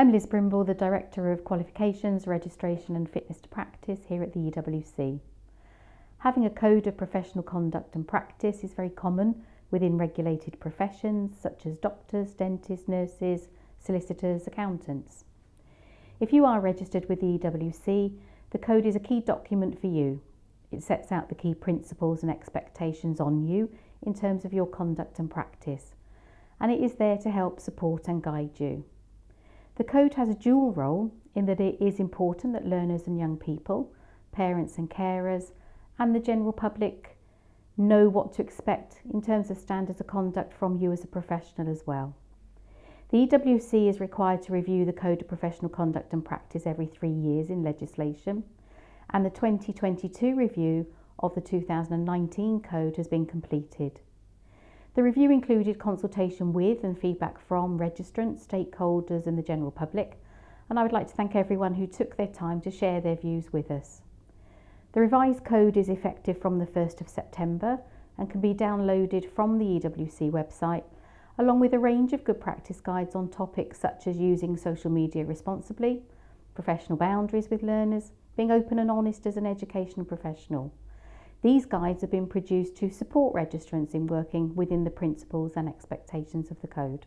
I'm Liz Brimble, the Director of Qualifications, Registration and Fitness to Practice here at the EWC. Having a code of professional conduct and practice is very common within regulated professions such as doctors, dentists, nurses, solicitors, accountants. If you are registered with the EWC, the code is a key document for you. It sets out the key principles and expectations on you in terms of your conduct and practice, and it is there to help support and guide you. The code has a dual role in that it is important that learners and young people, parents and carers, and the general public know what to expect in terms of standards of conduct from you as a professional as well. The EWC is required to review the Code of Professional Conduct and Practice every 3 years in legislation, and the 2022 review of the 2019 Code has been completed. The review included consultation with and feedback from registrants, stakeholders and the general public, and I would like to thank everyone who took their time to share their views with us. The revised code is effective from the 1st of September and can be downloaded from the EWC website, along with a range of good practice guides on topics such as using social media responsibly, professional boundaries with learners, being open and honest as an educational professional. These guides have been produced to support registrants in working within the principles and expectations of the code.